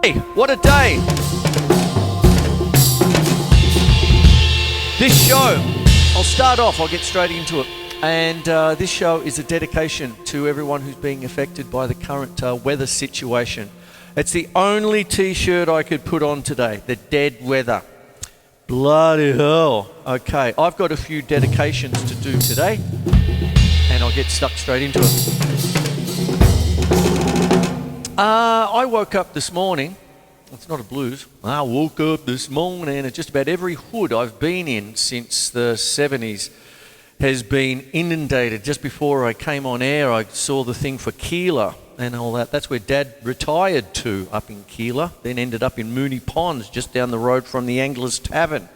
Hey, what a day. This show, I'll start off, I'll get straight into it. And this show is a dedication to everyone who's being affected by the current weather situation. It's the only t-shirt I could put on today, the dead weather. Bloody hell. Okay, I've got a few dedications to do today, and I'll get stuck straight into it. I woke up this morning. It's not a blues. I woke up this morning and just about every hood I've been in since the 70s has been inundated. Just before I came on air, I saw the thing for Keilor and all that. That's where Dad retired to, up in Keilor. Then ended up in Moonee Ponds, just down the road from the Anglers Tavern,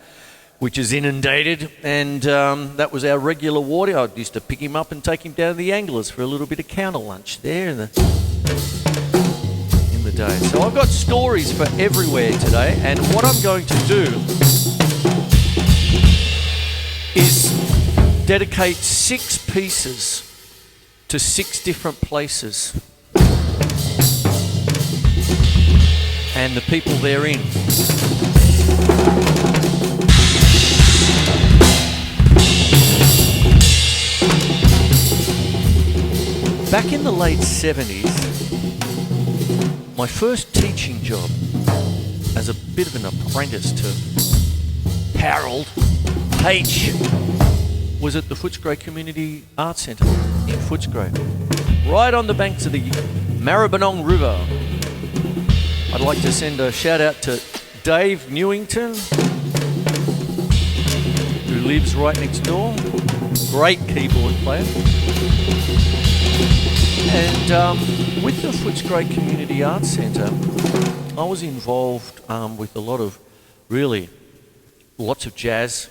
which is inundated. And that was our regular water. I used to pick him up and take him down to the Anglers for a little bit of counter lunch there in the day. So I've got stories for everywhere today, and what I'm going to do is dedicate 6 pieces to 6 different places and the people therein. Back in the late 70s, my first teaching job as a bit of an apprentice to Harold H was at the Footscray Community Arts Centre in Footscray, right on the banks of the Maribyrnong River. I'd like to send a shout out to Dave Newington, who lives right next door. Great keyboard player. And with the Footscray Community Arts Centre, I was involved with a lot of lots of jazz,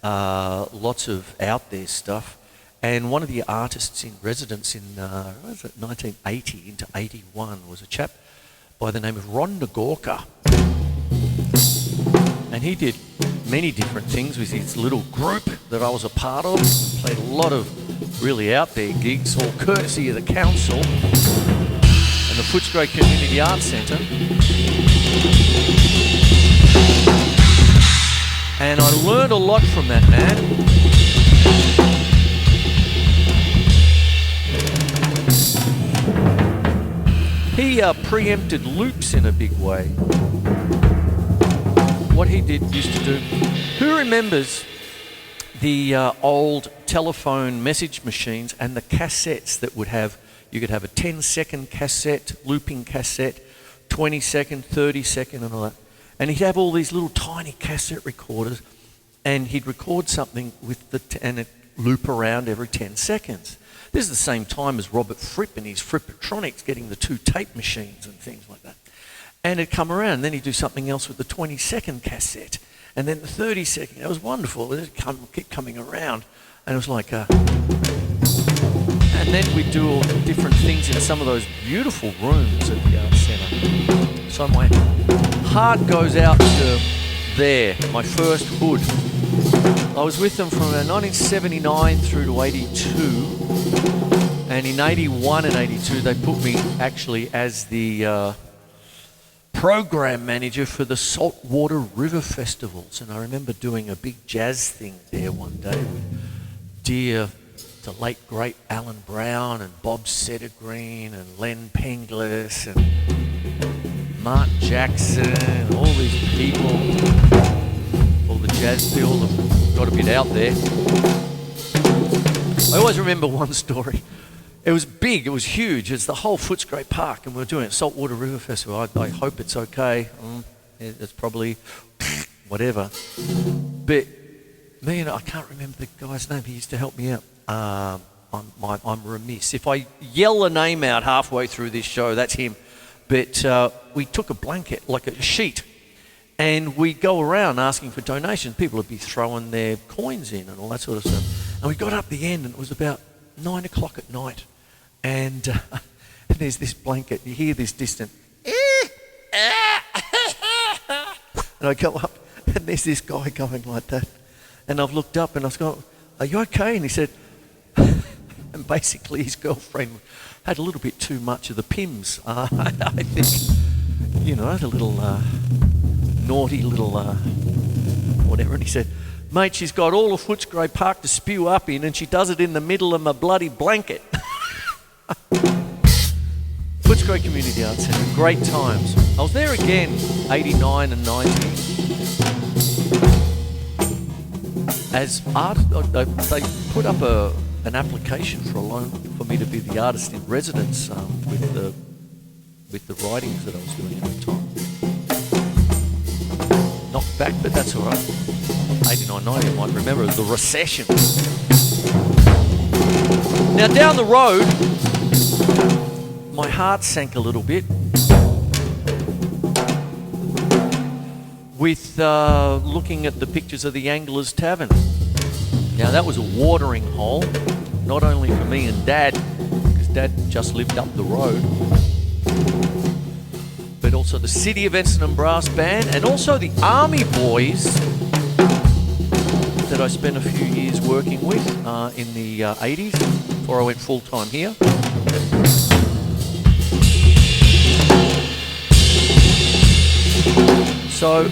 lots of out there stuff. And one of the artists in residence in 1980 into 81 was a chap by the name of Ron Nagorka. And he did many different things with his little group that I was a part of. Played a lot of really out there gigs, all courtesy of the council and the Footscray Community Arts Centre. And I learned a lot from that man. He preempted loops in a big way. What he used to do. Who remembers the old telephone message machines and the cassettes that you could have a 10-second cassette, looping cassette, 20-second, 30-second and all that. And he'd have all these little tiny cassette recorders, and he'd record something and it'd loop around every 10 seconds. This is the same time as Robert Fripp and his Frippatronics getting the 2 tape machines and things like that. And it'd come around, and then he'd do something else with the 20-second cassette, and then the 30-second. It was wonderful. It'd keep coming around, and it was like, and then we'd do all the different things in some of those beautiful rooms at the Arts Centre. So my heart goes out to there, my first hood. I was with them from 1979 through to 82, and in 81 and 82 they put me actually as the program manager for the Saltwater River Festivals, and I remember doing a big jazz thing there one day with dear the late great Alan Brown and Bob Settergreen and Len Penglis and Mark Jackson and all these people, all the jazz people that got a bit out there. I always remember one story. It was big, it was huge. It's the whole Footscray Park, and we were doing it, Saltwater River Festival. I hope it's okay. It's probably whatever. But me and I can't remember the guy's name. He used to help me out. I'm remiss. If I yell a name out halfway through this show, that's him. But we took a blanket, like a sheet, and we'd go around asking for donations. People would be throwing their coins in and all that sort of stuff. And we got up the end, and it was about 9 o'clock at night, and there's this blanket. You hear this distant, and I go up, and there's this guy going like that, and I've looked up, and I was going, "Are you okay?" And he said, and basically his girlfriend had a little bit too much of the Pims. I think, you know, the little naughty little whatever. And he said, mate, she's got all of Footscray Park to spew up in, and she does it in the middle of my bloody blanket. Footscray Community Arts Centre, great times. I was there again, 89 and 90. As art, they put up an application for a loan for me to be the artist in residence with the writings that I was doing at the time. Knocked back, but that's all right. 89, 90, I might remember the recession. Now down the road, my heart sank a little bit with looking at the pictures of the Anglers Tavern. Now that was a watering hole, not only for me and Dad, because Dad just lived up the road, but also the City of Essendon Brass Band, and also the Army Boys that I spent a few years working with in the 80s before I went full-time here. So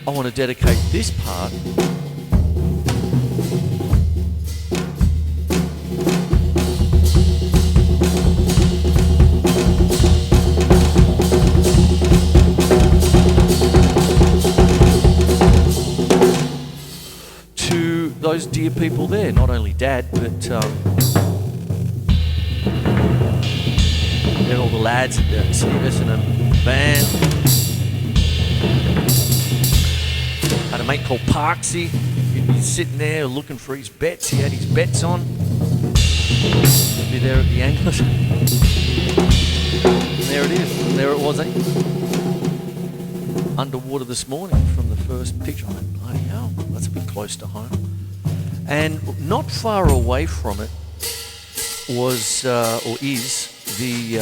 I want to dedicate this part to those dear people there, not only Dad, but they're all the lads at the City of Essendon band. Had a mate called Parksy. He'd be sitting there looking for his bets. He had his bets on. He'd be there at the Anglers. And there it is. There it was, underwater this morning from the first picture. I went, bloody hell, that's a bit close to home. And not far away from it was, or is, the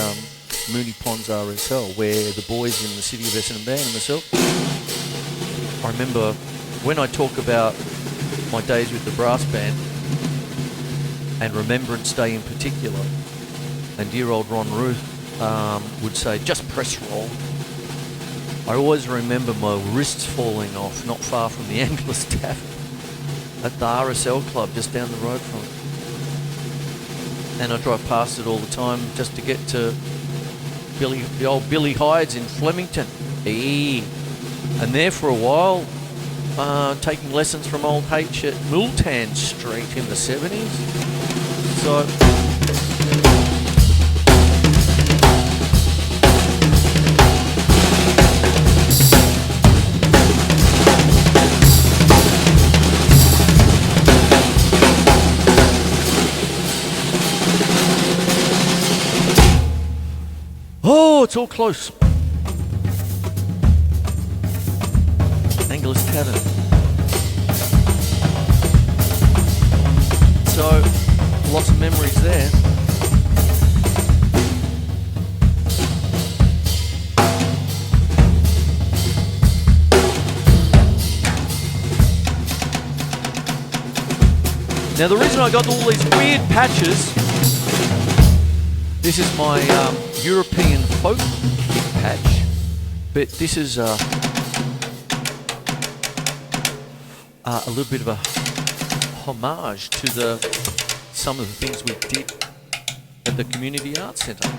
Moonee Ponds RSL, where the boys in the City of Essendon Band and myself, I remember when I talk about my days with the brass band, and Remembrance Day in particular, and dear old Ron Ruth would say, just press roll. I always remember my wrists falling off not far from the Anglers Tavern at the RSL club just down the road from it. And I drive past it all the time just to get to the old Billy Hyde's in Flemington. And there for a while, taking lessons from old H at Miltan Street in the 70s. So oh, it's all close. Anglers Tavern. So, lots of memories there. Now the reason I got all these weird patches, this is my European folk kit patch, but this is a little bit of a homage to some of the things we did at the Community Arts Centre.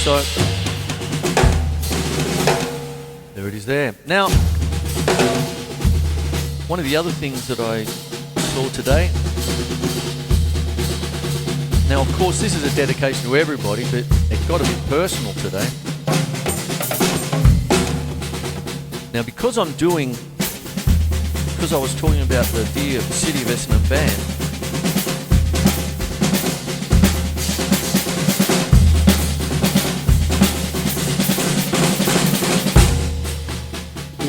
So there it is there. Now, one of the other things that I saw today, now of course this is a dedication to everybody, but it's got to be personal today. Now because I was talking about the dear City of Essendon band,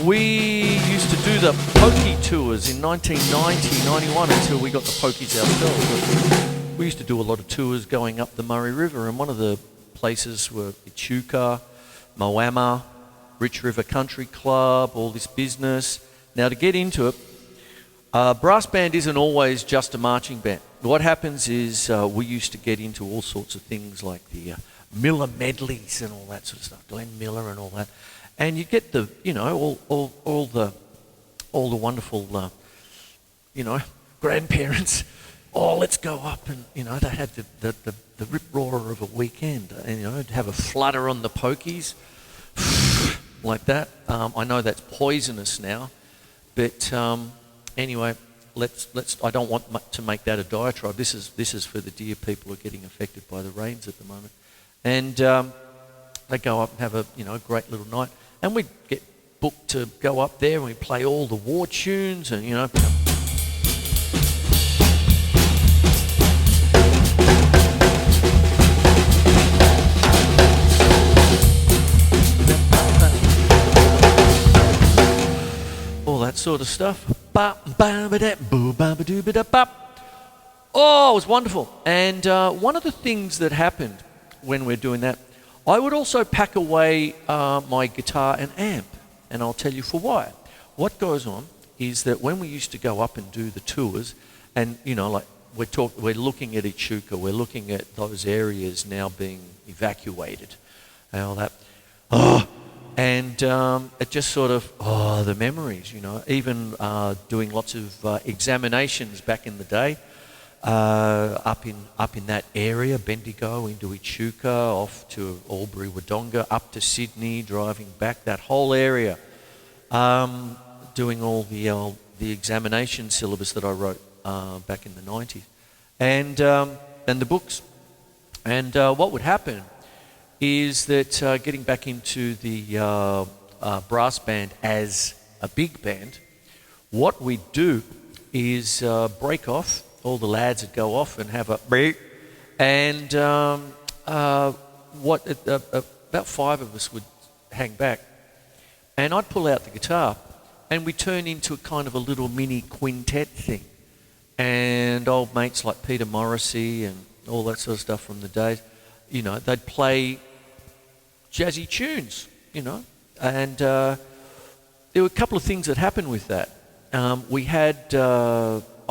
we used to do the pokey tours in 1990, 91 until we got the pokies ourselves. We used to do a lot of tours going up the Murray River, and one of the places were Echuca, Moama, Rich River Country Club, all this business. Now, to get into it, brass band isn't always just a marching band. What happens is we used to get into all sorts of things like the Miller medleys and all that sort of stuff, Glenn Miller and all that, and you get the, you know, all the wonderful, you know, grandparents. Oh, let's go up, and you know they had the rip roarer of a weekend, and you know, to have a flutter on the pokies like that. I know that's poisonous now, but anyway, let's. I don't want to make that a diatribe. This is for the dear people who are getting affected by the rains at the moment, and they go up and have a, you know, great little night, and we get booked to go up there and we play all the war tunes, and you know. That sort of stuff. Oh, it was wonderful. And one of the things that happened when we're doing that, I would also pack away my guitar and amp, and I'll tell you for why. What goes on is that when we used to go up and do the tours, and you know, like we're looking at Echuca, we're looking at those areas now being evacuated, and all that. And it just sort of, the memories, you know, even doing lots of examinations back in the day, up in that area, Bendigo into Echuca, off to Albury, Wodonga, up to Sydney, driving back, that whole area, doing all the examination syllabus that I wrote back in the 90s, and the books. And what would happen is that getting back into the brass band as a big band, what we do is break off. All the lads would go off and have a break, and about 5 of us would hang back, and I'd pull out the guitar, and we'd turn into a kind of a little mini quintet thing, and old mates like Peter Morrissey and all that sort of stuff from the days, you know, they'd play jazzy tunes, you know, and there were a couple of things that happened with that.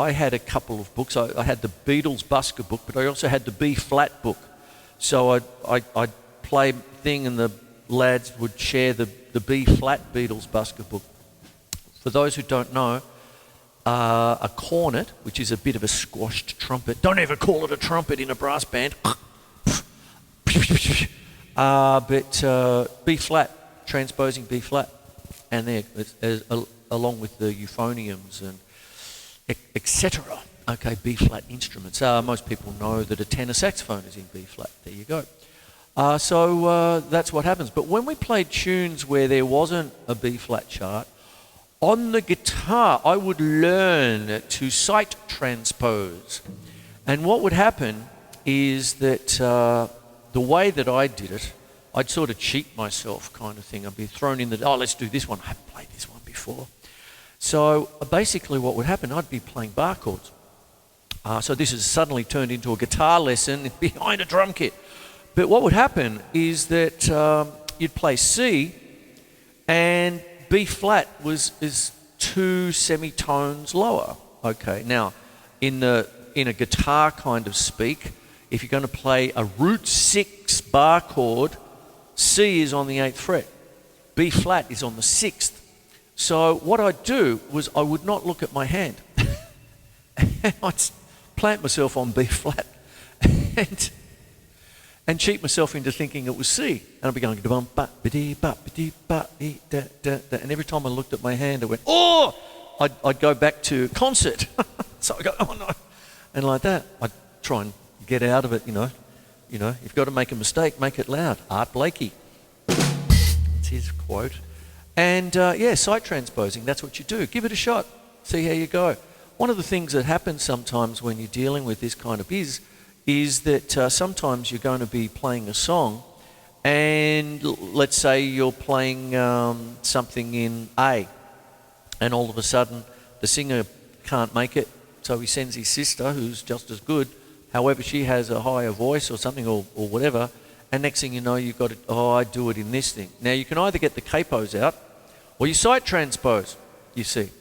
I had a couple of books. I had the Beatles busker book, but I also had the B flat book. So I'd play thing, and the lads would share the B flat Beatles busker book. For those who don't know, a cornet, which is a bit of a squashed trumpet. Don't ever call it a trumpet in a brass band. But B flat, transposing B flat, and there, along with the euphoniums and etc. Okay, B flat instruments. Most people know that a tenor saxophone is in B flat. There you go. So that's what happens. But when we played tunes where there wasn't a B flat chart, on the guitar I would learn to sight transpose, and what would happen is that the way that I did it, I'd sort of cheat myself kind of thing. I'd be thrown in let's do this one. I haven't played this one before. So basically what would happen, I'd be playing bar chords. So this has suddenly turned into a guitar lesson behind a drum kit. But what would happen is that you'd play C, and B flat is 2 semitones lower. Okay, now in a guitar kind of speak, if you're going to play a root 6 bar chord, C is on the 8th fret, B flat is on the 6th. So what I'd do was I would not look at my hand. I'd plant myself on B flat and cheat myself into thinking it was C. And I'd be going, and every time I looked at my hand, I went, oh! I'd go back to concert. So I go, oh no. And like that, I'd try and get out of it, you know, you've got to make a mistake, make it loud. Art Blakey. That's his quote. And sight transposing, that's what you do. Give it a shot. See how you go. One of the things that happens sometimes when you're dealing with this kind of biz is that sometimes you're going to be playing a song, and let's say you're playing something in A, and all of a sudden the singer can't make it, so he sends his sister, who's just as good, however she has a higher voice or something or whatever, And next thing you know, you've got to, I do it in this thing. Now, you can either get the capos out or you site transpose, you see.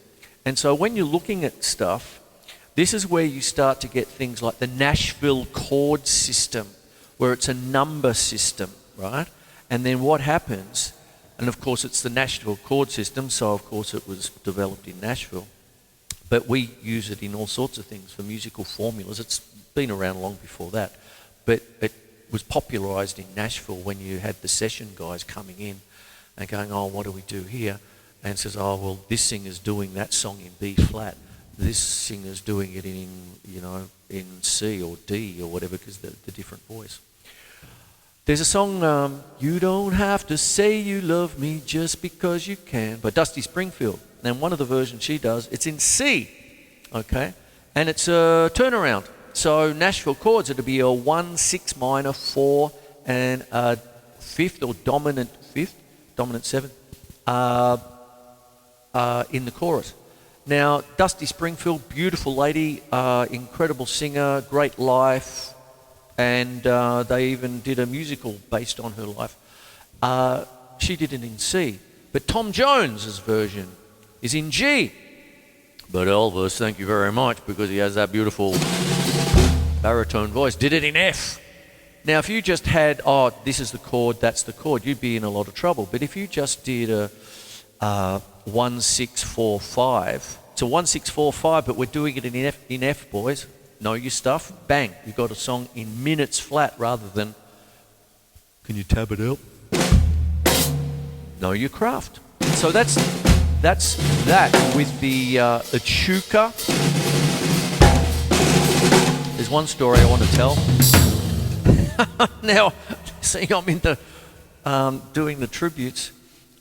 And so when you're looking at stuff, this is where you start to get things like the Nashville chord system, where it's a number system, right? And then what happens, and of course it's the Nashville chord system, so of course it was developed in Nashville, but we use it in all sorts of things for musical formulas. It's been around long before that, but it was popularised in Nashville when you had the session guys coming in and going, oh, what do we do here? And says, oh, well, this singer's doing that song in B flat. This singer's doing it in, you know, in C or D or whatever, because the different voice. There's a song, You Don't Have to Say You Love Me Just Because You Can, by Dusty Springfield. And one of the versions she does, it's in C, okay? And it's a turnaround. So Nashville chords, it'll be a 1, 6 minor, 4, and a fifth or dominant seventh in the chorus. Now, Dusty Springfield, beautiful lady, incredible singer, great life, and they even did a musical based on her life. She did it in C. But Tom Jones's version is in G. But Elvis, thank you very much, because he has that beautiful baritone voice, did it in F. Now, if you just had, oh, this is the chord, that's the chord, you'd be in a lot of trouble. But if you just did a 1, 6, 4, 5, it's a 1, 6, 4, 5, but we're doing it in F, boys. Know your stuff, bang, you've got a song in minutes flat rather than, can you tab it out? Know your craft. So that's that with the Echuca. There's one story I want to tell. Now, see, I'm into doing the tributes.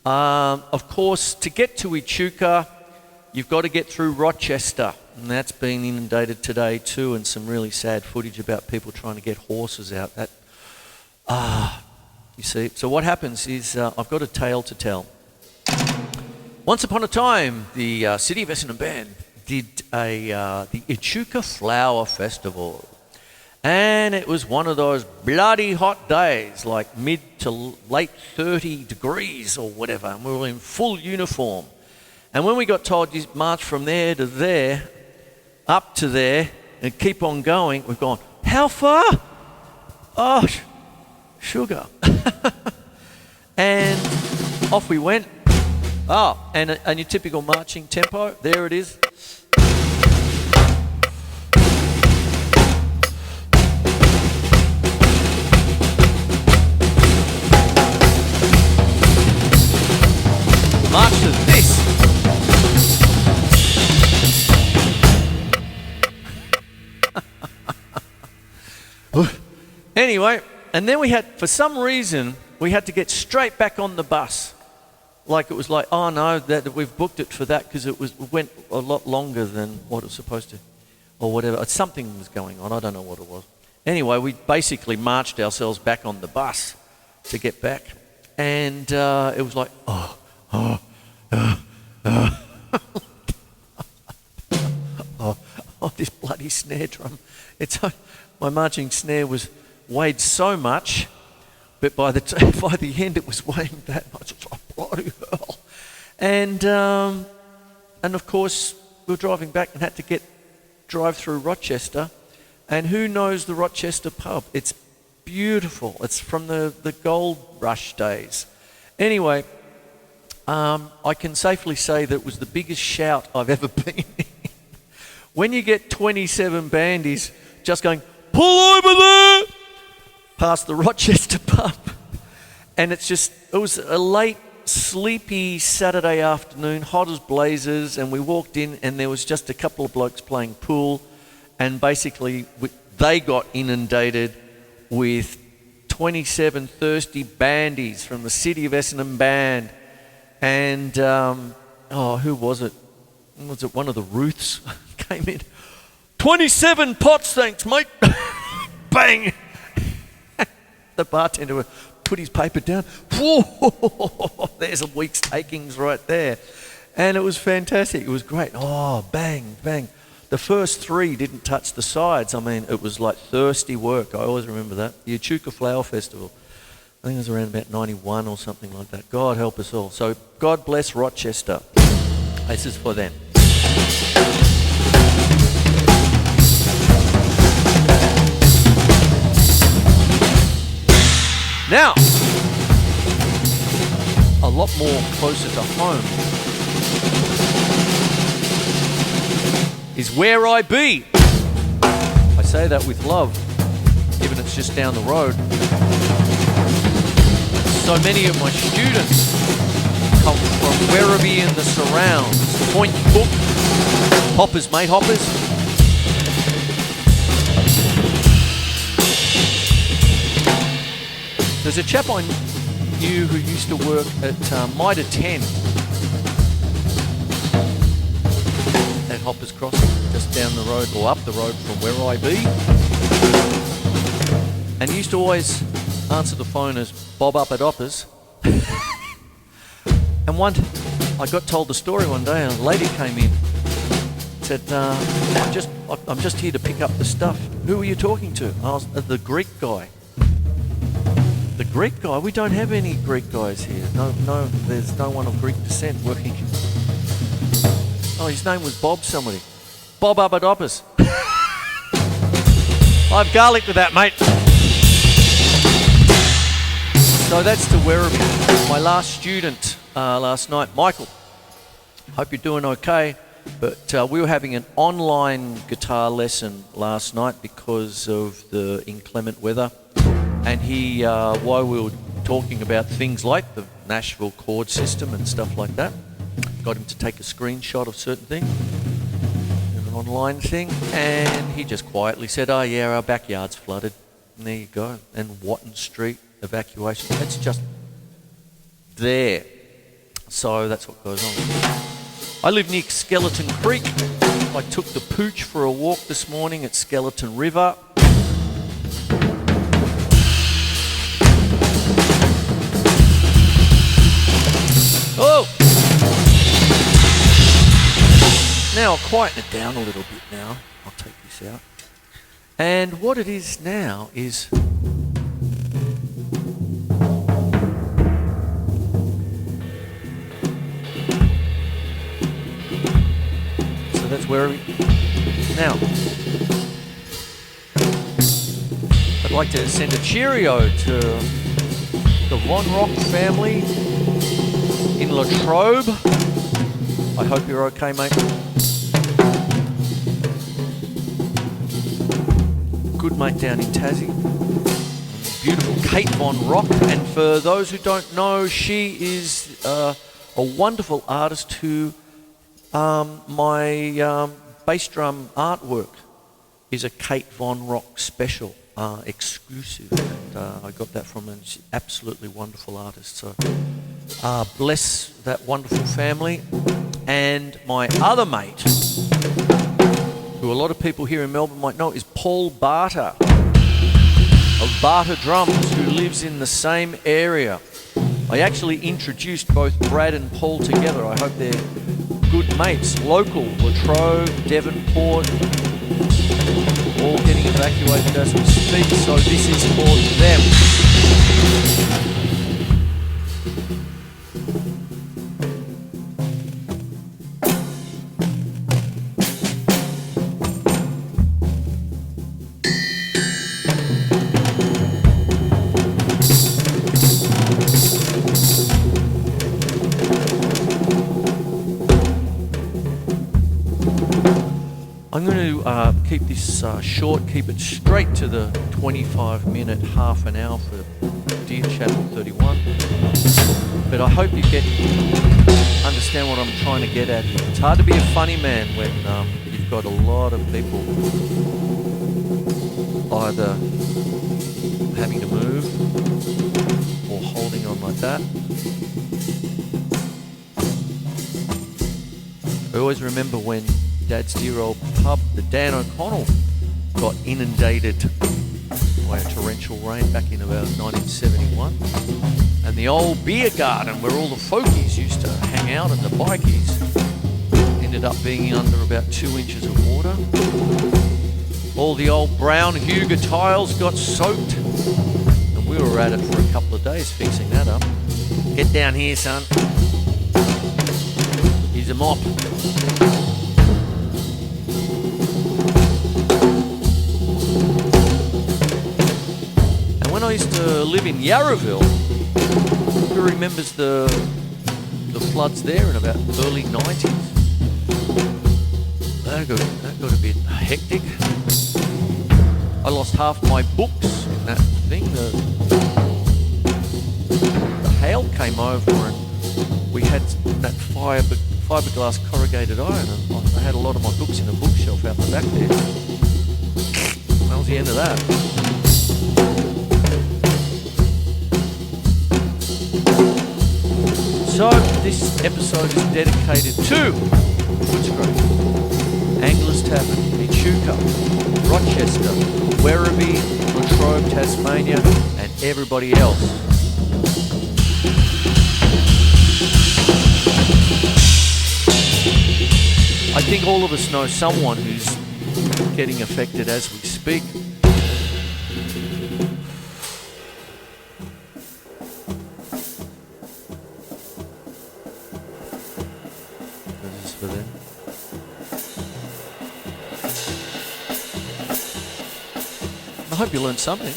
Of course, to get to Echuca, you've got to get through Rochester. And that's been inundated today too, and some really sad footage about people trying to get horses out. That, you see. So what happens is, I've got a tale to tell. Once upon a time, the City of Essendon band did the Echuca Flower Festival. And it was one of those bloody hot days, like mid to late 30 degrees or whatever, and we were in full uniform. And when we got told you march from there to there, up to there, and keep on going, we've gone, how far? Oh, sugar. And off we went. Oh, and your typical marching tempo, there it is. March to this. Anyway, and then we had, for some reason, we had to get straight back on the bus. Like it was like, oh no, that we've booked it for that because it went a lot longer than what it was supposed to, or whatever. Something was going on. I don't know what it was. Anyway, we basically marched ourselves back on the bus to get back, and it was like, oh, this bloody snare drum. My marching snare weighed so much, but by the end it was weighing that much. It's like, bloody hell. And of course we were driving back and had to drive through Rochester, and who knows the Rochester Pub? It's beautiful. It's from the gold rush days. Anyway, I can safely say that it was the biggest shout I've ever been in. When you get 27 bandies just going, pull over there, past the Rochester Pub. And it was a late, sleepy Saturday afternoon, hot as blazes, and we walked in and there was just a couple of blokes playing pool, and basically they got inundated with 27 thirsty bandies from the City of Essendon band. And, who was it? Was it one of the Ruths came in? 27 pots, thanks, mate. Bang. The bartender put his paper down. Whoa, there's a week's takings right there. And it was fantastic. It was great. Oh, bang, bang. The first 3 didn't touch the sides. I mean, it was like thirsty work. I always remember that. The Echuca Flower Festival. I think it was around about 91 or something like that. God help us all. So God bless Rochester. This is for them. Now, a lot more closer to home is Werribee. I say that with love, given it's just down the road. So many of my students come from Werribee and the surrounds. Point Book, hoppers, mate, hoppers. There's a chap I knew who used to work at Mitre 10 at Hoppers Crossing, just down the road or up the road from Werribee. And he used to always answer the phone as Bob up at Hoppers. And I got told the story one day, and a lady came in, said, I'm just here to pick up the stuff. Who are you talking to? I was the Greek guy. The Greek guy? We don't have any Greek guys here. No, there's no one of Greek descent working. Oh, his name was Bob somebody. Bob up at Hoppers. I'll have garlic with that, mate. So that's to Werribee. My last student last night, Michael. Hope you're doing okay. But we were having an online guitar lesson last night because of the inclement weather. And he, while we were talking about things like the Nashville chord system and stuff like that, got him to take a screenshot of certain things, an online thing, and he just quietly said, oh yeah, our backyard's flooded. And there you go. And Watton Street evacuation, that's just there. So that's what goes on. I live near Skeleton Creek. I took the pooch for a walk this morning at Skeleton River. Oh! Now I'll quieten it down a little bit now. I'll take this out. And what it is now is... So that's Werribee. Now, I'd like to send a cheerio to the Von Rock family in Latrobe. I hope you're okay, mate. Good mate down in Tassie. Beautiful Kate Von Rock. And for those who don't know, she is a wonderful artist who my bass drum artwork is a Kate Von Rock special, exclusive. And I got that from an absolutely wonderful artist. So bless that wonderful family. And my other mate, who a lot of people here in Melbourne might know, is Paul Barter of Barter Drums, who lives in the same area. I actually introduced both Brad and Paul together. I hope they're good mates. Local, Latrobe, Devonport, all getting evacuated as we speak, so this is for them. I'm going to keep this short, keep it straight to the 25-minute, half an hour for Dear Channel 31. But I hope you understand what I'm trying to get at. It's hard to be a funny man when you've got a lot of people either having to move or holding on like that. I always remember when Dad's dear old pub, the Dan O'Connell, got inundated by a torrential rain back in about 1971. And the old beer garden where all the folkies used to hang out and the bikies ended up being under about 2 inches of water. All the old brown Echuca tiles got soaked. And We were at it for a couple of days fixing that up. Get down here, son. Here's a mop. And when I used to live in Yarraville, who remembers the floods there in about early 90s? That got a bit hectic. I lost half my books in that thing. The hail came over and we had that fiberglass corrugated iron, and I had a lot of my books in a bookshelf out the back there. That was the end of that. So this episode is dedicated to Footscray, Anglers Tavern, Echuca, Rochester, Werribee, Latrobe, Tasmania, and everybody else. I think all of us know someone who's getting affected as we speak. This is for them. I hope you learned something.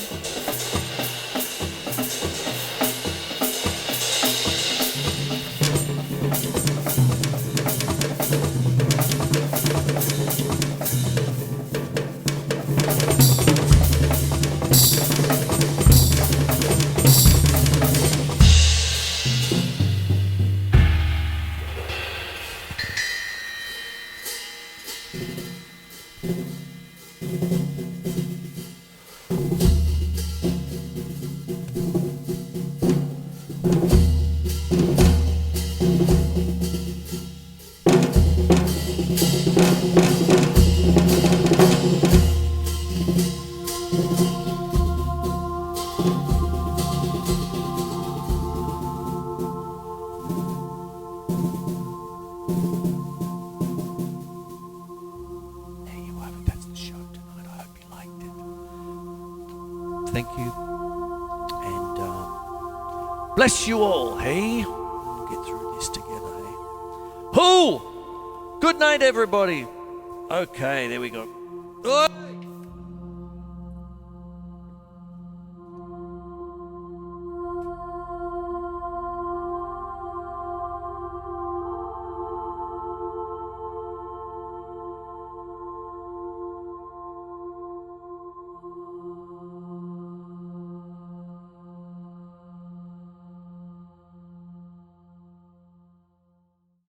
Thank you, and bless you all, hey? We'll get through this together, hey? Who? Good night, everybody. Okay, there we go.